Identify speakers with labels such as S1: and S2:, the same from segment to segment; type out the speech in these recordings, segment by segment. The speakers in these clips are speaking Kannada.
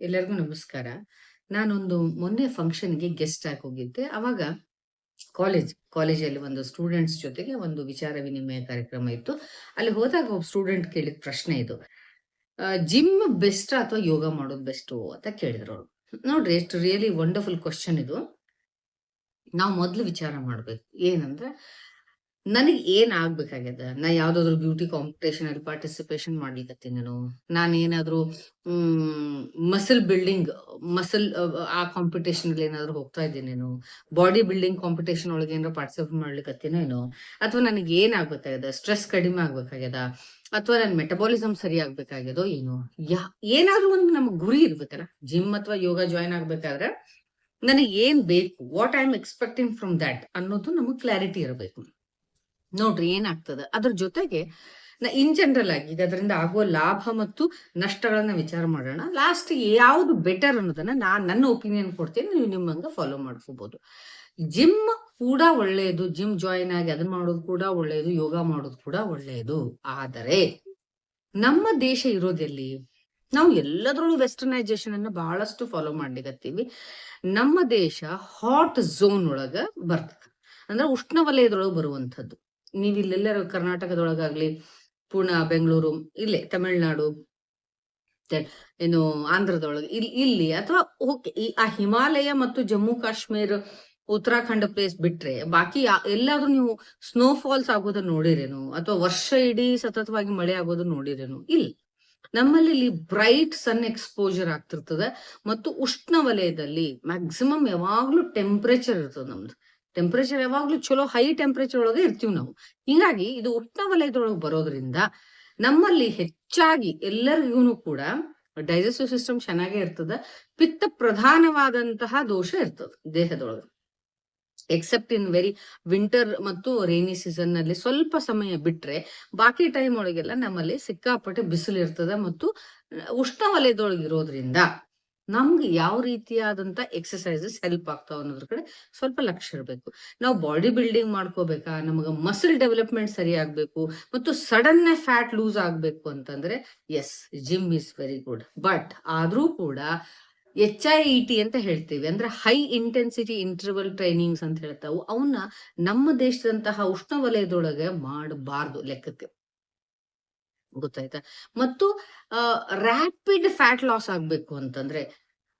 S1: ಎಲ್ಲರಿಗೂ ನಮಸ್ಕಾರ. ನಾನೊಂದು ಮೊನ್ನೆ ಫಂಕ್ಷನ್‌ಗೆ ಗೆಸ್ಟ್ ಆಗಿ ಹೋಗಿದ್ದೆ. ಅವಾಗ ಕಾಲೇಜಲ್ಲಿ ಒಂದು ಸ್ಟೂಡೆಂಟ್ಸ್ ಜೊತೆಗೆ ಒಂದು ವಿಚಾರ ವಿನಿಮಯ ಕಾರ್ಯಕ್ರಮ ಇತ್ತು. ಅಲ್ಲಿ ಹೋದಾಗ ಒಬ್ಬ ಸ್ಟೂಡೆಂಟ್ ಕೇಳಿದ ಪ್ರಶ್ನೆ ಇದು. ಜಿಮ್ ಬೆಸ್ಟಾ ಅಥವಾ ಯೋಗ ಮಾಡೋದು ಬೆಸ್ಟು ಅಂತ ಕೇಳಿದ್ರು ಅವ್ರು. ನೋಡ್ರಿ ಎಷ್ಟು ರಿಯಲಿ ವಂಡರ್‌ಫುಲ್ ಕ್ವೆಶ್ಚನ್ ಇದು. ನಾವು ಮೊದ್ಲು ವಿಚಾರ ಮಾಡ್ಬೇಕು. ಏನಂದ್ರೆ ನನಗ್ ಏನ್ ಆಗ್ಬೇಕಾಗ್ಯದ? ನಾ ಯಾವ್ದಾದ್ರು ಬ್ಯೂಟಿ ಕಾಂಪಿಟೇಷನ್ ಅಲ್ಲಿ ಪಾರ್ಟಿಸಿಪೇಷನ್ ಮಾಡ್ಲಿಕತ್ತೀನೇನೋ? ನಾನೇನಾದ್ರೂ ಹ್ಮ್ ಮಸಲ್ ಬಿಲ್ಡಿಂಗ್ ಆ ಕಾಂಪಿಟೇಷನ್ ಅಲ್ಲಿ ಏನಾದ್ರು ಹೋಗ್ತಾ ಇದ್ದೀನೇನೋ? ಬಾಡಿ ಬಿಲ್ಡಿಂಗ್ ಕಾಂಪಿಟೇಷನ್ ಒಳಗೆ ಏನಾರ ಪಾರ್ಟಿಸಿಪೇಟ್ ಮಾಡ್ಲಿಕತ್ತೀನೇನೋ? ಅಥವಾ ನನಗೆ ಏನ್ ಆಗ್ಬೇಕಾಗ್ಯದ? ಸ್ಟ್ರೆಸ್ ಕಡಿಮೆ ಆಗ್ಬೇಕಾಗ್ಯದ? ಅಥವಾ ನನ್ ಮೆಟಬಾಲಿಸಮ್ ಸರಿ ಆಗ್ಬೇಕಾಗ್ಯದೋ ಏನೋ? ಯಾ ಏನಾದ್ರೂ ಒಂದು ನಮಗ್ ಗುರಿ ಇರ್ಬೇಕಲ್ಲ. ಜಿಮ್ ಅಥವಾ ಯೋಗ ಜಾಯಿನ್ ಆಗ್ಬೇಕಾದ್ರೆ ನನಗೆ ಏನ್ ಬೇಕು? What I am expecting from that ಅನ್ನೋದು ನಮಗ್ ಕ್ಲಾರಿಟಿ ಇರಬೇಕು. ನೋಡ್ರಿ ಏನಾಗ್ತದ ಅದ್ರ ಜೊತೆಗೆ ಇನ್ ಜನರಲ್ ಆಗಿ ಈಗ ಅದರಿಂದ ಆಗುವ ಲಾಭ ಮತ್ತು ನಷ್ಟಗಳನ್ನ ವಿಚಾರ ಮಾಡೋಣ. ಲಾಸ್ಟ್ ಯಾವ್ದು ಬೆಟರ್ ಅನ್ನೋದನ್ನ ನನ್ನ ಒಪಿನಿಯನ್ ಕೊಡ್ತೀನಿ, ನೀವು ನಿಮ್ಮಂಗ ಫಾಲೋ ಮಾಡ್ಕೋಬಹುದು. ಜಿಮ್ ಕೂಡ ಒಳ್ಳೆಯದು, ಜಿಮ್ ಜಾಯಿನ್ ಆಗಿ ಅದನ್ನ ಮಾಡೋದು ಕೂಡ ಒಳ್ಳೆಯದು, ಯೋಗ ಮಾಡೋದು ಕೂಡ ಒಳ್ಳೆಯದು. ಆದರೆ ನಮ್ಮ ದೇಶ ಇರೋದೆಲ್ಲಿ? ನಾವು ಎಲ್ಲದ್ರಲ್ಲೂ ವೆಸ್ಟರ್ನೈಸೇಷನ್ ಅನ್ನ ಬಹಳಷ್ಟು ಫಾಲೋ ಮಾಡ್ಲಿಕತ್ತೀವಿ. ನಮ್ಮ ದೇಶ ಹಾಟ್ ಝೋನ್ ಒಳಗ ಬರ್ತದೆ, ಅಂದ್ರೆ ಉಷ್ಣವಲಯದೊಳಗೆ ಬರುವಂತದ್ದು. ನೀವ್ ಇಲ್ಲೆಲ್ಲರೂ ಕರ್ನಾಟಕದೊಳಗಾಗ್ಲಿ, ಪುಣೆ, ಬೆಂಗಳೂರು, ಇಲ್ಲೇ ತಮಿಳ್ನಾಡು, ಏನು ಆಂಧ್ರದೊಳಗೆ ಇಲ್ಲಿ ಅಥವಾ ಓಕೆ ಆ ಹಿಮಾಲಯ ಮತ್ತು ಜಮ್ಮು ಕಾಶ್ಮೀರ, ಉತ್ತರಾಖಂಡ ಪ್ಲೇಸ್ ಬಿಟ್ರೆ ಬಾಕಿ ಎಲ್ಲಾದ್ರೂ ನೀವು ಸ್ನೋಫಾಲ್ಸ್ ಆಗೋದನ್ನ ನೋಡಿರೇನು? ಅಥವಾ ವರ್ಷ ಇಡೀ ಸತತವಾಗಿ ಮಳೆ ಆಗೋದನ್ನ ನೋಡಿರೇನು? ಇಲ್ಲ. ನಮ್ಮಲ್ಲಿ ಇಲ್ಲಿ ಬ್ರೈಟ್ ಸನ್ ಎಕ್ಸ್ಪೋಜರ್ ಆಗ್ತಿರ್ತದೆ ಮತ್ತು ಉಷ್ಣ ವಲಯದಲ್ಲಿ ಮ್ಯಾಕ್ಸಿಮಮ್ ಯಾವಾಗ್ಲೂ ಟೆಂಪರೇಚರ್ ಇರ್ತದೆ. ನಮ್ದು ಟೆಂಪರೇಚರ್ ಯಾವಾಗ್ಲೂ ಚಲೋ ಹೈ ಟೆಂಪರೇಚರ್ ಒಳಗೆ ಇರ್ತೀವಿ ನಾವು. ಹೀಗಾಗಿ ಇದು ಉಷ್ಣ ವಲಯದೊಳಗೆ ಬರೋದ್ರಿಂದ ನಮ್ಮಲ್ಲಿ ಹೆಚ್ಚಾಗಿ ಎಲ್ಲರಿಗೂ ಕೂಡ ಡೈಜೆಸ್ಟಿವ್ ಸಿಸ್ಟಮ್ ಚೆನ್ನಾಗೇ ಇರ್ತದ. ಪಿತ್ತ ಪ್ರಧಾನವಾದಂತಹ ದೋಷ ಇರ್ತದೆ ದೇಹದೊಳಗೆ. ಎಕ್ಸೆಪ್ಟ್ ಇನ್ ವೆರಿ ವಿಂಟರ್ ಮತ್ತು ರೈನಿ ಸೀಸನ್ ನಲ್ಲಿ ಸ್ವಲ್ಪ ಸಮಯ ಬಿಟ್ರೆ ಬಾಕಿ ಟೈಮ್ ಒಳಗೆಲ್ಲ ನಮ್ಮಲ್ಲಿ ಸಿಕ್ಕಾಪಟ್ಟೆ ಬಿಸಿಲು ಇರ್ತದ ಮತ್ತು ಉಷ್ಣ ವಲಯದೊಳಗೆ ಇರೋದ್ರಿಂದ ನಮ್ಗೆ ಯಾವ ರೀತಿಯಾದಂತ ಎಕ್ಸಸೈಸಸ್ ಹೆಲ್ಪ್ ಆಗ್ತಾವ ಅನ್ನೋದ್ರ ಕಡೆ ಸ್ವಲ್ಪ ಲಕ್ಷ್ಯ ಇರಬೇಕು. ನಾವು ಬಾಡಿ ಬಿಲ್ಡಿಂಗ್ ಮಾಡ್ಕೋಬೇಕಾ, ನಮಗ ಮಸಲ್ ಡೆವಲಪ್ಮೆಂಟ್ ಸರಿ ಆಗ್ಬೇಕು ಮತ್ತು ಸಡನ್ ಫ್ಯಾಟ್ ಲೂಸ್ ಆಗ್ಬೇಕು ಅಂತಂದ್ರೆ yes, gym is very good. But ಆದ್ರೂ ಕೂಡ HIIT ಅಂತ ಹೇಳ್ತೀವಿ, ಅಂದ್ರೆ ಹೈ ಇಂಟೆನ್ಸಿಟಿ ಇಂಟರ್ವಲ್ ಟ್ರೈನಿಂಗ್ಸ್ ಅಂತ ಹೇಳ್ತಾವು. ಅವನ್ನ ನಮ್ಮ ದೇಶದಂತಹ ಉಷ್ಣ ವಲಯದೊಳಗೆ ಮಾಡಬಾರ್ದು ಲೆಕ್ಕಕ್ಕೆ. ಗೊತ್ತಾಯ್ತಾ? ಮತ್ತು ರ್ಯಾಪಿಡ್ ಫ್ಯಾಟ್ ಲಾಸ್ ಆಗ್ಬೇಕು ಅಂತಂದ್ರೆ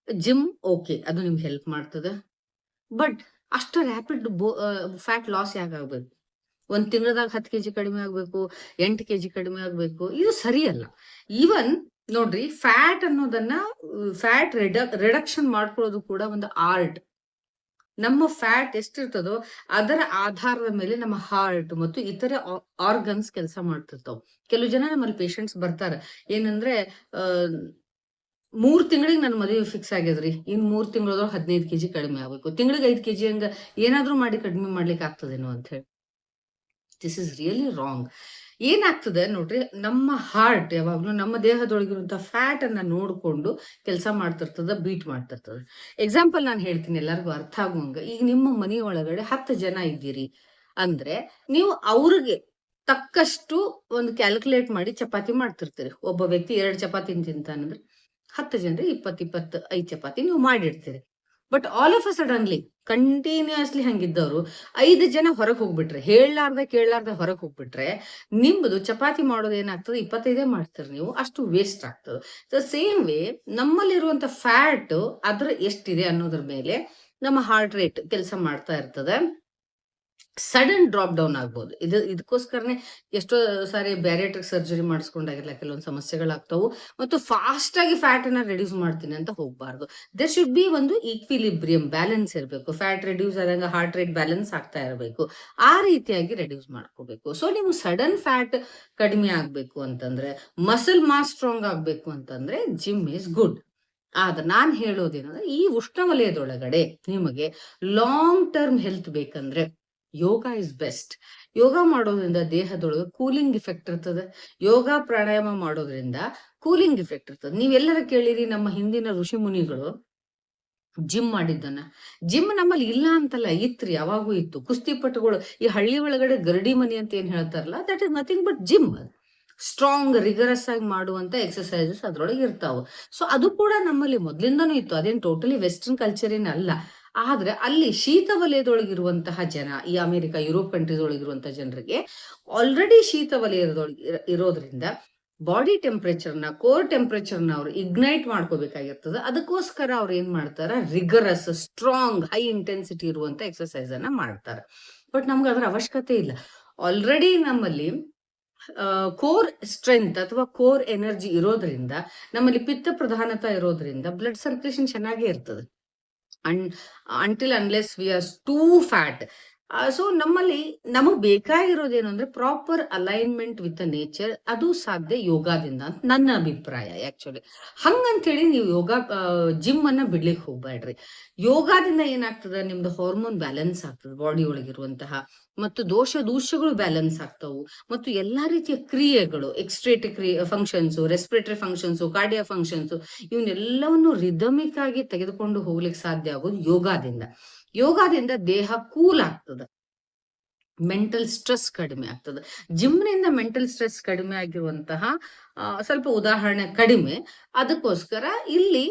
S1: ಜಿಮ್ ಓಕೆ, ಅದು ನಿಮ್ಗೆ ಹೆಲ್ಪ್ ಮಾಡ್ತದೆ. ಬಟ್ ಅಷ್ಟು ರ್ಯಾಪಿಡ್ ಫ್ಯಾಟ್ ಲಾಸ್ ಯಾಕಾಗ್ಬೇಕು? ಒಂದ್ ತಿಂಗಳದಾಗ 10 kg ಕಡಿಮೆ ಆಗ್ಬೇಕು, 8 kg ಕಡಿಮೆ ಆಗ್ಬೇಕು, ಇದು ಸರಿಯಲ್ಲ. ಈವನ್ ನೋಡ್ರಿ, ಫ್ಯಾಟ್ ಅನ್ನೋದನ್ನ ಫ್ಯಾಟ್ ರಿಡಕ್ಷನ್ ಮಾಡ್ಕೊಳ್ಳೋದು ಕೂಡ ಒಂದು ಆರ್ಟ್. ನಮ್ಮ ಫ್ಯಾಟ್ ಎಷ್ಟಿರ್ತದೋ ಅದರ ಆಧಾರದ ಮೇಲೆ ನಮ್ಮ ಹಾರ್ಟ್ ಮತ್ತು ಇತರೆ ಆರ್ಗನ್ಸ್ ಕೆಲಸ ಮಾಡ್ತಿರ್ತಾವ. ಕೆಲವು ಜನ ನಮ್ಮಲ್ಲಿ ಪೇಷಂಟ್ಸ್ ಬರ್ತಾರೆ, ಏನಂದ್ರೆ ಆ 3 ತಿಂಗಳಿಗೆ ನನ್ನ ಮದುವೆ ಫಿಕ್ಸ್ ಆಗ್ಯದ್ರಿ, ಇನ್ 3 ತಿಂಗಳೊಳಗೆ 15 kg ಕಡಿಮೆ ಆಗ್ಬೇಕು, ತಿಂಗಳಿಗೆ 5 kg ಹಂಗ ಏನಾದ್ರೂ ಮಾಡಿ ಕಡಿಮೆ ಮಾಡ್ಲಿಕ್ಕೆ ಆಗ್ತದೇನೋ ಅಂತ ಹೇಳಿ. This is really wrong. ಏನಾಗ್ತದೆ ನೋಡ್ರಿ, ನಮ್ಮ ಹಾರ್ಟ್ ಯಾವಾಗ್ಲೂ ನಮ್ಮ ದೇಹದೊಳಗಿರುವಂತ ಫ್ಯಾಟ್ ಅನ್ನ ನೋಡ್ಕೊಂಡು ಕೆಲಸ ಮಾಡ್ತಿರ್ತದ, ಬೀಟ್ ಮಾಡ್ತಿರ್ತದ. ಎಕ್ಸಾಂಪಲ್ ನಾನು ಹೇಳ್ತೀನಿ ಎಲ್ಲರಿಗೂ ಅರ್ಥ ಆಗುವಂಗ. ಈಗ ನಿಮ್ಮ ಮನಿ ಒಳಗಡೆ 10 ಜನ ಇದ್ದೀರಿ ಅಂದ್ರೆ ನೀವು ಅವ್ರಿಗೆ ತಕ್ಕಷ್ಟು ಒಂದು ಕ್ಯಾಲ್ಕುಲೇಟ್ ಮಾಡಿ ಚಪಾತಿ ಮಾಡ್ತಿರ್ತೀರಿ. ಒಬ್ಬ ವ್ಯಕ್ತಿ 2 ಚಪಾತಿ ತಿಂತಾನಂದ್ರೆ 10 ಜನರಿಗೆ 25 ಚಪಾತಿ ನೀವು ಮಾಡಿರ್ತೀರಿ. But all of a suddenly continuously ಹಂಗಿದ್ದವರು 5 ಜನ ಹೊರಗೆ ಹೋಗ್ಬಿಟ್ರೆ, ಹೇಳಲಾರ್ದೆ ಕೇಳಲಾರ್ದೆ ಹೊರಗೆ ಹೋಗ್ಬಿಟ್ರೆ, ನಿಮ್ದು ಚಪಾತಿ ಮಾಡೋದು ಏನಾಗ್ತದೆ? 25 ಮಾಡ್ತೀರಿ ನೀವು, ಅಷ್ಟು ವೇಸ್ಟ್ ಆಗ್ತದೆ. ದ ಸೇಮ್ ವೇ ನಮ್ಮಲ್ಲಿರುವಂತ ಫ್ಯಾಟ್ ಅದ್ರ ಎಷ್ಟಿದೆ ಅನ್ನೋದ್ರ ಮೇಲೆ ನಮ್ಮ ಹಾರ್ಟ್ ರೇಟ್ ಕೆಲಸ ಮಾಡ್ತಾ ಇರ್ತದೆ. ಸಡನ್ ಡ್ರಾಪ್ ಡೌನ್ ಆಗ್ಬೋದು. ಇದಕ್ಕೋಸ್ಕರನೇ ಎಷ್ಟೋ ಸಾರಿ ಬ್ಯಾರಿಯಾಟ್ರಿಕ್ ಸರ್ಜರಿ ಮಾಡಿಸ್ಕೊಂಡಾಗಿಲ್ಲ ಕೆಲವೊಂದು ಸಮಸ್ಯೆಗಳಾಗ್ತಾವು. ಮತ್ತು ಫಾಸ್ಟ್ ಆಗಿ ಫ್ಯಾಟ್ ಅನ್ನ ರೆಡ್ಯೂಸ್ ಮಾಡ್ತೀನಿ ಅಂತ ಹೋಗ್ಬಾರ್ದು. ದೇರ್ ಶುಡ್ ಬಿ ಒಂದು ಈಕ್ವಿಲಿಬ್ರಿಯಂ, ಬ್ಯಾಲೆನ್ಸ್ ಇರಬೇಕು. ಫ್ಯಾಟ್ ರೆಡ್ಯೂಸ್ ಆದಾಗ ಹಾರ್ಟ್ ರೇಟ್ ಬ್ಯಾಲೆನ್ಸ್ ಆಗ್ತಾ ಇರಬೇಕು. ಆ ರೀತಿಯಾಗಿ ರೆಡ್ಯೂಸ್ ಮಾಡ್ಕೋಬೇಕು. ಸೊ ನೀವು ಸಡನ್ ಫ್ಯಾಟ್ ಕಡಿಮೆ ಆಗ್ಬೇಕು ಅಂತಂದ್ರೆ, ಮಸಲ್ ಮಾಸ್ ಸ್ಟ್ರಾಂಗ್ ಆಗ್ಬೇಕು ಅಂತಂದ್ರೆ ಜಿಮ್ ಈಸ್ ಗುಡ್. ಆದ್ರೆ ನಾನ್ ಹೇಳೋದೇನಂದ್ರೆ, ಈ ಉಷ್ಣವಲಯದೊಳಗಡೆ ನಿಮಗೆ ಲಾಂಗ್ ಟರ್ಮ್ ಹೆಲ್ತ್ ಬೇಕಂದ್ರೆ ಯೋಗ ಇಸ್ ಬೆಸ್ಟ್. ಯೋಗ ಮಾಡೋದ್ರಿಂದ ದೇಹದೊಳಗೆ ಕೂಲಿಂಗ್ ಇಫೆಕ್ಟ್ ಇರ್ತದೆ. ಯೋಗ ಪ್ರಾಣಾಯಾಮ ಮಾಡೋದ್ರಿಂದ ಕೂಲಿಂಗ್ ಇಫೆಕ್ಟ್ ಇರ್ತದೆ. ನೀವೆಲ್ಲರ ಕೇಳಿರಿ, ನಮ್ಮ ಹಿಂದಿನ ಋಷಿ ಮುನಿಗಳು ಜಿಮ್ ಮಾಡಿದ್ದನ್ನ. ಜಿಮ್ ನಮ್ಮಲ್ಲಿ ಇಲ್ಲ ಅಂತಲ್ಲ, ಇತ್ರಿ, ಯಾವಾಗೂ ಇತ್ತು. ಕುಸ್ತಿಪಟುಗಳು ಈ ಹಳ್ಳಿ ಒಳಗಡೆ ಗರಡಿ ಮನಿ ಅಂತ ಏನ್ ಹೇಳ್ತಾರಲ್ಲ, that is nothing but gym. Strong rigorous ಆಗಿ ಮಾಡುವಂತ ಎಕ್ಸರ್ಸೈಸಸ್ ಅದ್ರೊಳಗೆ ಇರ್ತಾವ. ಸೊ ಅದು ಕೂಡ ನಮ್ಮಲ್ಲಿ ಮೊದ್ಲಿಂದನೂ ಇತ್ತು. ಅದೇನ್ ಟೋಟಲಿ ವೆಸ್ಟರ್ನ್ ಕಲ್ಚರ್ ಏನ್ ಅಲ್ಲ. ಆದ್ರೆ ಅಲ್ಲಿ ಶೀತ ವಲಯದೊಳಗಿರುವಂತಹ ಜನ, ಈ ಅಮೆರಿಕ, ಯುರೋಪ್ ಕಂಟ್ರೀಸ್ ಒಳಗಿರುವಂತಹ ಜನರಿಗೆ ಆಲ್ರೆಡಿ ಶೀತ ವಲಯದೊಳಗೆ ಇರೋದ್ರಿಂದ ಬಾಡಿ ಟೆಂಪರೇಚರ್ನ, ಕೋರ್ ಟೆಂಪರೇಚರ್ನ ಅವ್ರು ಇಗ್ನೈಟ್ ಮಾಡ್ಕೋಬೇಕಾಗಿರ್ತದೆ. ಅದಕ್ಕೋಸ್ಕರ ಅವ್ರು ಏನ್ ಮಾಡ್ತಾರ, ರಿಗರಸ್, ಸ್ಟ್ರಾಂಗ್, ಹೈ ಇಂಟೆನ್ಸಿಟಿ ಇರುವಂತ ಎಕ್ಸರ್ಸೈಸ್ ಅನ್ನ ಮಾಡ್ತಾರೆ. ಬಟ್ ನಮ್ಗೆ ಅದರ ಅವಶ್ಯಕತೆ ಇಲ್ಲ. ಆಲ್ರೆಡಿ ನಮ್ಮಲ್ಲಿ ಕೋರ್ ಸ್ಟ್ರೆಂತ್ ಅಥವಾ ಕೋರ್ ಎನರ್ಜಿ ಇರೋದ್ರಿಂದ, ನಮ್ಮಲ್ಲಿ ಪಿತ್ತ ಪ್ರಧಾನತ ಇರೋದ್ರಿಂದ ಬ್ಲಡ್ ಸರ್ಕ್ಯುಲೇಷನ್ ಚೆನ್ನಾಗೇ ಇರ್ತದೆ. Until unless we are two fat. So ನಮ್ಮಲ್ಲಿ ನಮಗ್ ಬೇಕಾಗಿರೋದೇನು ಅಂದ್ರೆ proper alignment with the nature. ಅದು ಸಾಧ್ಯ ಯೋಗದಿಂದ ಅಂತ ನನ್ನ ಅಭಿಪ್ರಾಯ. ಆಕ್ಚುಲಿ ಹಂಗಂತೇಳಿ ನೀವು ಯೋಗ ಜಿಮ್ ಅನ್ನ ಬಿಡ್ಲಿಕ್ಕೆ ಹೋಗ್ಬೇಡ್ರಿ. ಯೋಗದಿಂದ ಏನಾಗ್ತದೆ, ನಿಮ್ದು ಹಾರ್ಮೋನ್ ಬ್ಯಾಲೆನ್ಸ್ ಆಗ್ತದೆ ಬಾಡಿ ಒಳಗಿರುವಂತಹ, ಮತ್ತು ದೂಷ್ಯಗಳು ಬ್ಯಾಲೆನ್ಸ್ ಆಗ್ತಾವು, ಮತ್ತು ಎಲ್ಲಾ ರೀತಿಯ ಕ್ರಿಯೆಗಳು, excretory functions, respiratory functions, cardiac functions, ಇವನ್ನೆಲ್ಲವನ್ನು ರಿದಮಿಕ್ ಆಗಿ ತೆಗೆದುಕೊಂಡು ಹೋಗ್ಲಿಕ್ಕೆ ಸಾಧ್ಯ ಆಗೋದು ಯೋಗದಿಂದ ದೇಹ ಕೂಲ್ ಆಗ್ತದೆ, ಮೆಂಟಲ್ ಸ್ಟ್ರೆಸ್ ಕಡಿಮೆ ಆಗ್ತದೆ. ಜಿಮ್ನಿಂದ ಮೆಂಟಲ್ ಸ್ಟ್ರೆಸ್ ಕಡಿಮೆ ಆಗಿರುವಂತಹ ಸ್ವಲ್ಪ ಉದಾಹರಣೆ ಕಡಿಮೆ. ಅದಕ್ಕೋಸ್ಕರ ಇಲ್ಲಿ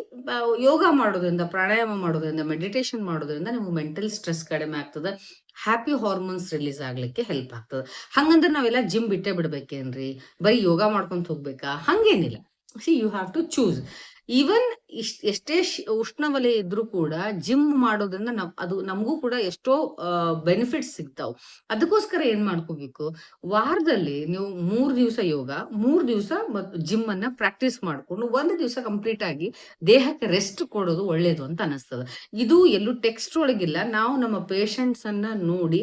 S1: ಯೋಗ ಮಾಡೋದ್ರಿಂದ, ಪ್ರಾಣಾಯಾಮ ಮಾಡೋದ್ರಿಂದ, ಮೆಡಿಟೇಷನ್ ಮಾಡೋದ್ರಿಂದ ನಿಮ್ಗೆ ಮೆಂಟಲ್ ಸ್ಟ್ರೆಸ್ ಕಡಿಮೆ ಆಗ್ತದೆ, ಹ್ಯಾಪಿ ಹಾರ್ಮೋನ್ಸ್ ರಿಲೀಸ್ ಆಗ್ಲಿಕ್ಕೆ ಹೆಲ್ಪ್ ಆಗ್ತದೆ. ಹಂಗಂದ್ರೆ ನಾವೆಲ್ಲ ಜಿಮ್ ಬಿಟ್ಟೇ ಬಿಡ್ಬೇಕೇನ್ರಿ, ಬರೀ ಯೋಗ ಮಾಡ್ಕೊಂತ ಹೋಗ್ಬೇಕಾ? ಹಂಗೇನಿಲ್ಲ. See you have to choose. Even ಎಷ್ಟೇ ಉಷ್ಣವಲಯ ಇದ್ರೂ ಕೂಡ ಜಿಮ್ ಮಾಡೋದ್ರಿಂದ ಅದು ನಮಗೂ ಕೂಡ ಎಷ್ಟೋ ಬೆನಿಫಿಟ್ಸ್ ಸಿಗ್ತಾವ್. ಅದಕ್ಕೋಸ್ಕರ ಏನ್ ಮಾಡ್ಕೋಬೇಕು, ವಾರದಲ್ಲಿ ನೀವು 3 ದಿವಸ ಯೋಗ, 3 ದಿವಸ ಜಿಮ್ ಅನ್ನ ಪ್ರಾಕ್ಟೀಸ್ ಮಾಡ್ಕೊಂಡು 1 ದಿವಸ ಕಂಪ್ಲೀಟ್ ಆಗಿ ದೇಹಕ್ಕೆ ರೆಸ್ಟ್ ಕೊಡೋದು ಒಳ್ಳೇದು ಅಂತ ಅನಿಸ್ತದೆ. ಇದು ಎಲ್ಲೂ ಟೆಕ್ಸ್ಟ್ ಒಳಗಿಲ್ಲ. ನಾವು ನಮ್ಮ ಪೇಷಂಟ್ಸ್ ಅನ್ನ ನೋಡಿ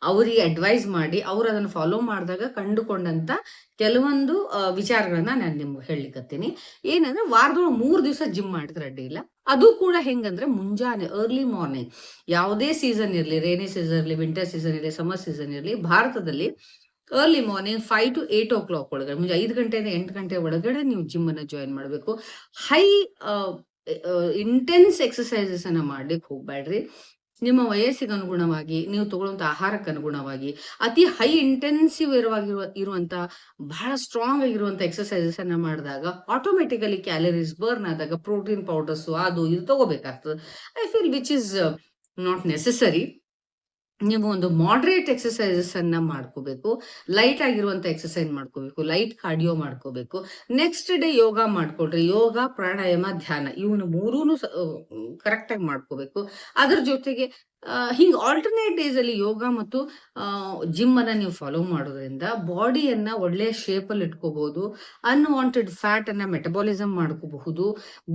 S1: ಅವ್ರಿಗೆ ಅಡ್ವೈಸ್ ಮಾಡಿ ಅವ್ರು ಅದನ್ನ ಫಾಲೋ ಮಾಡಿದಾಗ ಕಂಡುಕೊಂಡಂತ ಕೆಲವೊಂದು ವಿಚಾರಗಳನ್ನ ನಾನು ನಿಮ್ಗೆ ಹೇಳಿಕತ್ತೀನಿ. ಏನಂದ್ರೆ ವಾರದೊಳಗೆ 3 ದಿವಸ ಜಿಮ್ ಮಾಡಿದ್ರೆ ಅಡ್ಡಿ ಇಲ್ಲ. ಅದು ಕೂಡ ಹೆಂಗಂದ್ರೆ ಮುಂಜಾನೆ ಅರ್ಲಿ ಮಾರ್ನಿಂಗ್, ಯಾವುದೇ ಸೀಸನ್ ಇರ್ಲಿ, ರೇನಿ ಸೀಸನ್ ಇರ್ಲಿ, ವಿಂಟರ್ ಸೀಸನ್ ಇರ್ಲಿ, ಸಮ್ಮರ್ ಸೀಸನ್ ಇರ್ಲಿ, ಭಾರತದಲ್ಲಿ ಅರ್ಲಿ ಮಾರ್ನಿಂಗ್ 5 to 8 o'clock ಒಳಗಡೆ, ಮುಂಜೆ 5 ಗಂಟೆಯಿಂದ 8 ಗಂಟೆ ಒಳಗಡೆ ನೀವು ಜಿಮ್ ಅನ್ನ ಜಾಯಿನ್ ಮಾಡಬೇಕು. ಹೈ ಇಂಟೆನ್ಸ್ ಎಕ್ಸರ್ಸೈಸಸ್ ಅನ್ನ ಮಾಡ್ಲಿಕ್ಕೆ ಹೋಗ್ಬೇಡ್ರಿ. ನಿಮ್ಮ ವಯಸ್ಸಿಗೆ ಅನುಗುಣವಾಗಿ, ನೀವು ತಗೊಳ್ಳುವಂತ ಆಹಾರಕ್ಕೆ ಅನುಗುಣವಾಗಿ, ಅತಿ ಹೈ ಇಂಟೆನ್ಸಿವ್ ಇರುವಂತ ಬಹಳ ಸ್ಟ್ರಾಂಗ್ ಆಗಿರುವಂತ ಎಕ್ಸರ್ಸೈಸಸ್ ಅನ್ನ ಮಾಡಿದಾಗ ಆಟೋಮೆಟಿಕಲಿ ಕ್ಯಾಲರೀಸ್ ಬರ್ನ್ ಆದಾಗ ಪ್ರೋಟೀನ್ ಪೌಡರ್ಸ್ ಅದು ಇದು ತಗೋಬೇಕಾಗ್ತದೆ. I feel which is not necessary. ನೀವು ಒಂದು ಮಾಡ್ರೇಟ್ ಎಕ್ಸರ್ಸೈಸಸ್ ಅನ್ನ ಮಾಡ್ಕೋಬೇಕು, ಲೈಟ್ ಆಗಿರುವಂತ ಎಕ್ಸರ್ಸೈಸ್ ಮಾಡ್ಕೋಬೇಕು, ಲೈಟ್ ಕಾರ್ಡಿಯೋ ಮಾಡ್ಕೋಬೇಕು. ನೆಕ್ಸ್ಟ್ ಡೇ ಯೋಗ ಮಾಡ್ಕೊಳ್ರಿ. ಯೋಗ, ಪ್ರಾಣಾಯಾಮ, ಧ್ಯಾನ ಇವನು ಮೂರೂನು ಕರೆಕ್ಟ್ ಆಗಿ ಮಾಡ್ಕೋಬೇಕು. ಅದ್ರ ಜೊತೆಗೆ ಹಿಂಗ್ ಆಲ್ಟರ್ನೇಟ್ ಡೇಸ್ ಅಲ್ಲಿ ಯೋಗ ಮತ್ತು ಜಿಮ್ ಅನ್ನ ನೀವು ಫಾಲೋ ಮಾಡೋದ್ರಿಂದ ಬಾಡಿಯನ್ನ ಒಳ್ಳೆ ಶೇಪ್ ಅಲ್ಲಿ ಇಟ್ಕೋಬಹುದು, ಅನ್ವಾಂಟೆಡ್ ಫ್ಯಾಟ್ ಅನ್ನ ಮೆಟಬಾಲಿಸಮ್ ಮಾಡ್ಕೋಬಹುದು,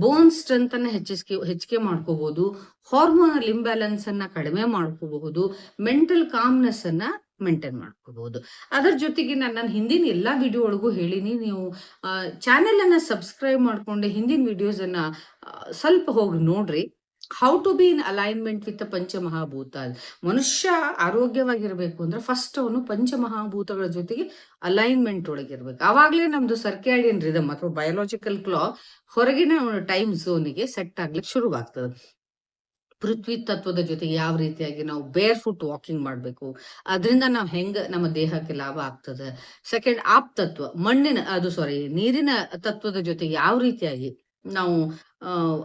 S1: ಬೋನ್ ಸ್ಟ್ರೆಂತ್ ಅನ್ನ ಹೆಚ್ಚಿಗೆ ಮಾಡ್ಕೋಬಹುದು, ಹಾರ್ಮೋನಲ್ ಇಂಬ್ಯಾಲೆನ್ಸ್ ಅನ್ನ ಕಡಿಮೆ ಮಾಡ್ಕೋಬಹುದು, ಮೆಂಟಲ್ ಕಾಮ್ನೆಸ್ ಅನ್ನ ಮೇಂಟೈನ್ ಮಾಡ್ಕೋಬಹುದು. ಅದರ ಜೊತೆಗೆ ನಾನು ಹಿಂದಿನ ಎಲ್ಲಾ ವಿಡಿಯೋ ಒಳಗೂ ಹೇಳಿನಿ, ನೀವು ಚಾನೆಲ್ ಅನ್ನ ಸಬ್ಸ್ಕ್ರೈಬ್ ಮಾಡ್ಕೊಂಡು ಹಿಂದಿನ ವಿಡಿಯೋಸ್ ಅನ್ನ ಸ್ವಲ್ಪ ಹೋಗಿ ನೋಡ್ರಿ. How to be in alignment with ಪಂಚಮಹಾಭೂತ. ಮನುಷ್ಯ ಆರೋಗ್ಯವಾಗಿರ್ಬೇಕು ಅಂದ್ರೆ ಫಸ್ಟ್ ಅವನು ಪಂಚಮಹಾಭೂತಗಳ ಜೊತೆಗೆ ಅಲೈನ್ಮೆಂಟ್ ಒಳಗಿರ್ಬೇಕು. ಅವಾಗ್ಲೇ ನಮ್ದು ಸರ್ಕ್ಯಾಡಿಯನ್ ರಿದಮ್ ಅಥವಾ ಬಯೋಲಾಜಿಕಲ್ ಕ್ಲಾಕ್ ಹೊರಗಿನ ಟೈಮ್ ಝೋನಿಗೆ ಸೆಟ್ ಆಗ್ಲಿಕ್ಕೆ ಶುರುವಾಗ್ತದೆ. ಪೃಥ್ವಿ ತತ್ವದ ಜೊತೆಗೆ ಯಾವ ರೀತಿಯಾಗಿ ನಾವು ಬೇರ್ ಫುಟ್ ವಾಕಿಂಗ್ ಮಾಡ್ಬೇಕು, ಅದರಿಂದ ನಾವು ಹೆಂಗ ನಮ್ಮ ದೇಹಕ್ಕೆ ಲಾಭ ಆಗ್ತದೆ. ಸೆಕೆಂಡ್, ಆಪ್ ತತ್ವ, ನೀರಿನ ತತ್ವದ ಜೊತೆಗೆ ಯಾವ ರೀತಿಯಾಗಿ ನಾವು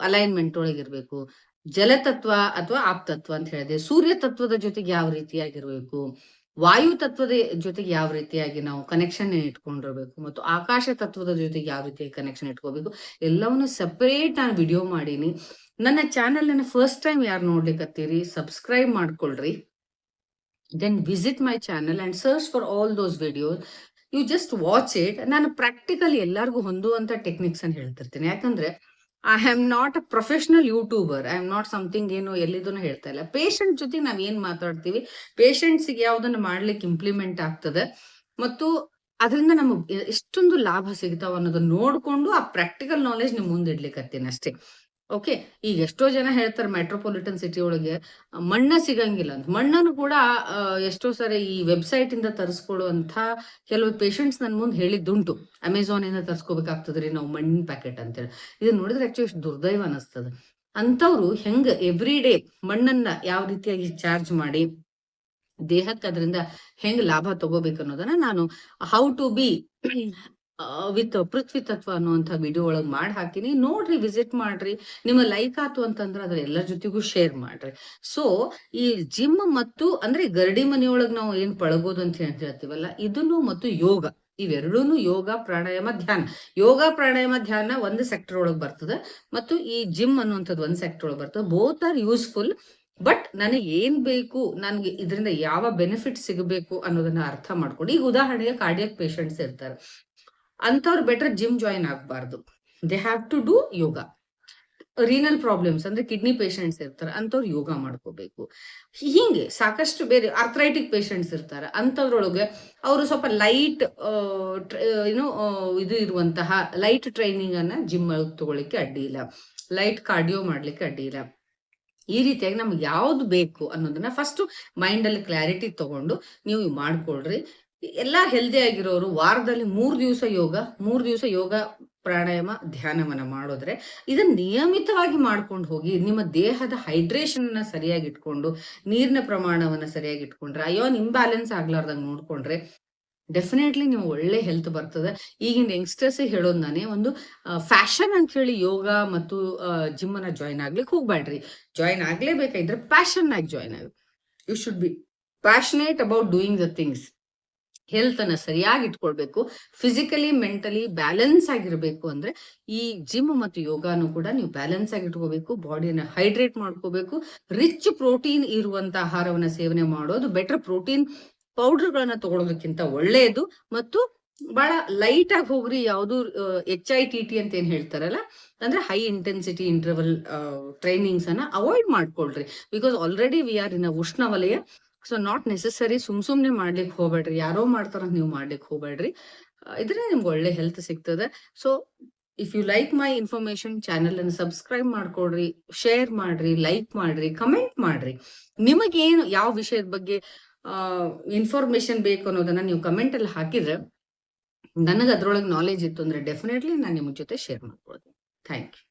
S1: ಅಲೈನ್ಮೆಂಟ್ ಒಳಗಿರ್ಬೇಕು. ಜಲತತ್ವ ಅಥವಾ ಆಪ್ ತತ್ವ ಅಂತ ಹೇಳಿದೆ. ಸೂರ್ಯ ತತ್ವದ ಜೊತೆಗೆ ಯಾವ ರೀತಿಯಾಗಿರ್ಬೇಕು, ವಾಯು ತತ್ವದ ಜೊತೆಗೆ ಯಾವ ರೀತಿಯಾಗಿ ನಾವು ಕನೆಕ್ಷನ್ ಇಟ್ಕೊಂಡಿರ್ಬೇಕು, ಮತ್ತು ಆಕಾಶ ತತ್ವದ ಜೊತೆಗೆ ಯಾವ ರೀತಿಯಾಗಿ ಕನೆಕ್ಷನ್ ಇಟ್ಕೋಬೇಕು, ಎಲ್ಲವನ್ನು ಸೆಪರೇಟ್ ನಾನು ವಿಡಿಯೋ ಮಾಡೀನಿ. ನನ್ನ ಚಾನೆಲ್ ಅನ್ನ ಫಸ್ಟ್ ಟೈಮ್ ಯಾರು ನೋಡ್ಲಿಕ್ಕತ್ತೀರಿ, ಸಬ್ಸ್ಕ್ರೈಬ್ ಮಾಡ್ಕೊಳ್ರಿ. Then visit my channel and search for all those videos. You just watch it. ನಾನು ಪ್ರಾಕ್ಟಿಕಲಿ ಎಲ್ಲರಿಗೂ ಹೊಂದುವಂತ ಟೆಕ್ನಿಕ್ಸ್ ಅನ್ನು ಹೇಳ್ತಿರ್ತೀನಿ. ಯಾಕಂದ್ರೆ I am not a professional YouTuber. I am not something ಏನು ಎಲ್ಲಿದನ್ನು ಹೇಳ್ತಾ ಇಲ್ಲ. ಪೇಷಂಟ್ ಜೊತೆಗೆ ನಾವ್ ಏನ್ ಮಾತಾಡ್ತೀವಿ, ಪೇಷಂಟ್ಸ್ಗೆ ಯಾವ್ದನ್ನ ಮಾಡ್ಲಿಕ್ಕೆ ಇಂಪ್ಲಿಮೆಂಟ್ ಆಗ್ತದೆ ಮತ್ತು ಅದರಿಂದ ನಮಗೆ ಎಷ್ಟೊಂದು ಲಾಭ ಸಿಗ್ತಾವ ಅನ್ನೋದನ್ನ ನೋಡ್ಕೊಂಡು ಆ ಪ್ರಾಕ್ಟಿಕಲ್ ನಾಲೆಜ್ ನಿಮ್ ಮುಂದೆ ಇಡ್ಲಿಕ್ಕತ್ತೀನಿ ಅಷ್ಟೇ. ಓಕೆ. ಈಗ ಎಷ್ಟೋ ಜನ ಹೇಳ್ತಾರೆ ಮೆಟ್ರೋಪಾಲಿಟನ್ ಸಿಟಿ ಒಳಗೆ ಮಣ್ಣ ಸಿಗಂಗಿಲ್ಲ ಅಂತ. ಮಣ್ಣನ್ನು ಕೂಡ ಎಷ್ಟೋ ಸರಿ ಈ ವೆಬ್ಸೈಟ್ ಇಂದ ತರಿಸ್ಕೊಳ್ಳುವಂತ ಕೆಲವು ಪೇಷಂಟ್ಸ್ ನನ್ ಮುಂದೆ ಹೇಳಿದ್ದುಂಟು. ಅಮೆಝಾನ್ ಇಂದ ತರಿಸ್ಕೋಬೇಕಾಗ್ತದ್ರಿ ನಾವು ಮಣ್ಣಿನ ಪ್ಯಾಕೆಟ್ ಅಂತೇಳಿ. ಇದನ್ನ ನೋಡಿದ್ರೆ ಆಕ್ಚುಲಿ ಎಷ್ಟು ದುರ್ದೈವ ಅನಿಸ್ತದ. ಅಂತವ್ರು ಹೆಂಗ ಎವ್ರಿ ಡೇ ಮಣ್ಣನ್ನ ಯಾವ ರೀತಿಯಾಗಿ ಚಾರ್ಜ್ ಮಾಡಿ ದೇಹಕ್ಕೆ ಅದರಿಂದ ಹೆಂಗ್ ಲಾಭ ತಗೋಬೇಕು ಅನ್ನೋದನ್ನ ನಾನು ಹೌ ಟು ಬಿ ವಿತ್ ಪೃಥ್ವಿ ತತ್ವ ಅನ್ನುವಂಥ ವಿಡಿಯೋ ಒಳಗೆ ಮಾಡಿ ಹಾಕಿನಿ. ನೋಡ್ರಿ, ವಿಸಿಟ್ ಮಾಡ್ರಿ. ನಿಮ್ಮ ಲೈಕ್ ಆತು ಅಂತಂದ್ರೆ ಅದ್ರ ಎಲ್ಲರ ಜೊತೆಗೂ ಶೇರ್ ಮಾಡ್ರಿ. ಸೊ ಈ ಜಿಮ್ ಮತ್ತು ಅಂದ್ರೆ ಗರಡಿ ಮನೆಯೊಳಗೆ ನಾವು ಏನ್ ಪಳಗೋದು ಅಂತ ಹೇಳ್ತೀವಲ್ಲ, ಇದನ್ನು ಮತ್ತು ಯೋಗ, ಇವೆರಡೂನು ಯೋಗ ಪ್ರಾಣಾಯಾಮ ಧ್ಯಾನ. ಯೋಗ ಪ್ರಾಣಾಯಾಮ ಧ್ಯಾನ ಒಂದು ಸೆಕ್ಟರ್ ಒಳಗೆ ಬರ್ತದೆ, ಮತ್ತು ಈ ಜಿಮ್ ಅನ್ನುವಂಥದ್ದು ಒಂದು ಸೆಕ್ಟರ್ ಒಳಗೆ ಬರ್ತದೆ. Both are useful. ಬಟ್ ನನಗೆ ಏನ್ ಬೇಕು, ನನ್ಗೆ ಇದರಿಂದ ಯಾವ ಬೆನಿಫಿಟ್ ಸಿಗಬೇಕು ಅನ್ನೋದನ್ನ ಅರ್ಥ ಮಾಡ್ಕೊಂಡು, ಈಗ ಉದಾಹರಣೆಗೆ ಕಾರ್ಡಿಯಕ್ ಪೇಷಂಟ್ಸ್ ಇರ್ತಾರೆ, ಅಂತವ್ರು ಬೆಟರ್ ಜಿಮ್ ಜಾಯಿನ್ ಆಗಬಾರ್ದು. They have to do yoga. Renal problems ಅಂದ್ರೆ ಕಿಡ್ನಿ ಪೇಷಂಟ್ಸ್ ಇರ್ತಾರೆ, ಅಂತವ್ರು ಯೋಗ ಮಾಡ್ಕೋಬೇಕು. ಹಿಂಗೆ ಸಾಕಷ್ಟು ಬೇರೆ ಆರ್ಥರೈಟಿಕ್ ಪೇಷಂಟ್ಸ್ ಇರ್ತಾರೆ, ಅಂತವ್ರೊಳಗೆ ಅವರು ಸ್ವಲ್ಪ ಲೈಟ್ ಇದು ಇರುವಂತಹ ಲೈಟ್ ಟ್ರೈನಿಂಗ್ ಅನ್ನ ಜಿಮ್ ತಗೊಳ್ಳಿಕ್ಕೆ ಅಡ್ಡಿ ಇಲ್ಲ, ಲೈಟ್ ಕಾರ್ಡಿಯೋ ಮಾಡ್ಲಿಕ್ಕೆ ಅಡ್ಡಿ ಇಲ್ಲ. ಈ ರೀತಿಯಾಗಿ ನಮ್ಗೆ ಯಾವ್ದು ಬೇಕು ಅನ್ನೋದನ್ನ ಫಸ್ಟ್ ಮೈಂಡ್ ಅಲ್ಲಿ ಕ್ಲಾರಿಟಿ ತಗೊಂಡು ನೀವು ಮಾಡ್ಕೊಳ್ರಿ. ಎಲ್ಲಾ ಹೆಲ್ದಿ ಆಗಿರೋರು ವಾರದಲ್ಲಿ 3 ದಿವಸ ಯೋಗ, 3 ದಿವಸ ಯೋಗ ಪ್ರಾಣಾಯಾಮ ಧ್ಯಾನವನ್ನ ಮಾಡೋದ್ರೆ, ಇದನ್ನ ನಿಯಮಿತವಾಗಿ ಮಾಡ್ಕೊಂಡು ಹೋಗಿ ನಿಮ್ಮ ದೇಹದ ಹೈಡ್ರೇಷನ್ ಅನ್ನ ಸರಿಯಾಗಿ ಇಟ್ಕೊಂಡು, ನೀರಿನ ಪ್ರಮಾಣವನ್ನ ಸರಿಯಾಗಿ ಇಟ್ಕೊಂಡ್ರೆ, ಅಯೋನ್ ಇಂಬ್ಯಾಲೆನ್ಸ್ ಆಗ್ಲಾರ್ದಂಗ್ ನೋಡ್ಕೊಂಡ್ರೆ ಡೆಫಿನೆಟ್ಲಿ ನೀವು ಒಳ್ಳೆ ಹೆಲ್ತ್ ಬರ್ತದೆ. ಈಗಿನ ಯಂಗ್ಸ್ಟರ್ಸ್ ಹೇಳೋದು ನಾನೇ, ಒಂದು ಫ್ಯಾಷನ್ ಅಂತ ಹೇಳಿ ಯೋಗ ಮತ್ತು ಜಿಮ್ ಅನ್ನ ಜಾಯಿನ್ ಆಗ್ಲಿಕ್ಕೆ ಹೋಗ್ಬೇಡ್ರಿ. ಜಾಯಿನ್ ಆಗ್ಲೇಬೇಕಾದ್ರೆ ಪ್ಯಾಷನ್ ಆಗಿ ಜಾಯಿನ್ ಆಗಿ, you should be passionate about doing the things. Health ಅನ್ನ ಸರಿಯಾಗಿ ಇಟ್ಕೊಳ್ಬೇಕು, ಫಿಸಿಕಲಿ ಮೆಂಟಲಿ ಬ್ಯಾಲೆನ್ಸ್ ಆಗಿರ್ಬೇಕು. ಅಂದ್ರೆ ಈ ಜಿಮ್ ಮತ್ತು ಯೋಗಾನು ಕೂಡ ನೀವು ಬ್ಯಾಲೆನ್ಸ್ ಆಗಿ ಇಟ್ಕೋಬೇಕು, ಬಾಡಿನ ಹೈಡ್ರೇಟ್ ಮಾಡ್ಕೋಬೇಕು. ರಿಚ್ ಪ್ರೋಟೀನ್ ಇರುವಂತ ಆಹಾರವನ್ನ ಸೇವನೆ ಮಾಡೋದು ಬೆಟರ್. ಪ್ರೋಟೀನ್ ಪೌಡರ್ಗಳನ್ನ ತಗೊಳ್ಳೋದಕ್ಕಿಂತ ಒಳ್ಳೆಯದು. ಮತ್ತು ಬಹಳ ಲೈಟ್ ಆಗಿ ಹೋಗ್ರಿ. ಯಾವುದು HIIT ಅಂತ ಏನ್ ಹೇಳ್ತಾರಲ್ಲ, ಅಂದ್ರೆ ಹೈ ಇಂಟೆನ್ಸಿಟಿ ಇಂಟರ್ವಲ್ ಟ್ರೈನಿಂಗ್ಸ್ ಅನ್ನ ಅವಾಯ್ಡ್ ಮಾಡ್ಕೊಳ್ರಿ. ಬಿಕಾಸ್ ಆಲ್ರೆಡಿ ವಿ ಆರ್ ಇನ್ ಉಷ್ಣವಲಯ. ಸೊ ನಾಟ್ ನೆಸೆಸರಿ ಸುಮ್ನೆ ಮಾಡ್ಲಿಕ್ಕೆ ಹೋಗ್ಬೇಡ್ರಿ. ಯಾರೋ ಮಾಡ್ತಾರ ನೀವು ಮಾಡ್ಲಿಕ್ಕೆ ಹೋಗ್ಬೇಡ್ರಿ. ಇದ್ರೆ ನಿಮ್ಗೆ ಒಳ್ಳೆ ಹೆಲ್ತ್ ಸಿಗ್ತದೆ. So if you like my information, channel ಅನ್ನು ಸಬ್ಸ್ಕ್ರೈಬ್ ಮಾಡ್ಕೊಡ್ರಿ, ಶೇರ್ ಮಾಡ್ರಿ, ಲೈಕ್ ಮಾಡ್ರಿ, ಕಮೆಂಟ್ ಮಾಡ್ರಿ. ನಿಮಗೇನು ಯಾವ ವಿಷಯದ ಬಗ್ಗೆ ಇನ್ಫಾರ್ಮೇಶನ್ ಬೇಕು ಅನ್ನೋದನ್ನ ನೀವು ಕಮೆಂಟ್ ಅಲ್ಲಿ ಹಾಕಿದ್ರೆ, ನನಗೆ ಅದ್ರೊಳಗೆ ನಾಲೆಜ್ ಇತ್ತು ಅಂದ್ರೆ ಡೆಫಿನೆಟ್ಲಿ ನಾನು ನಿಮ್ಮ ಜೊತೆ ಶೇರ್ ಮಾಡ್ಕೊಳ್ತೀನಿ. Thank you.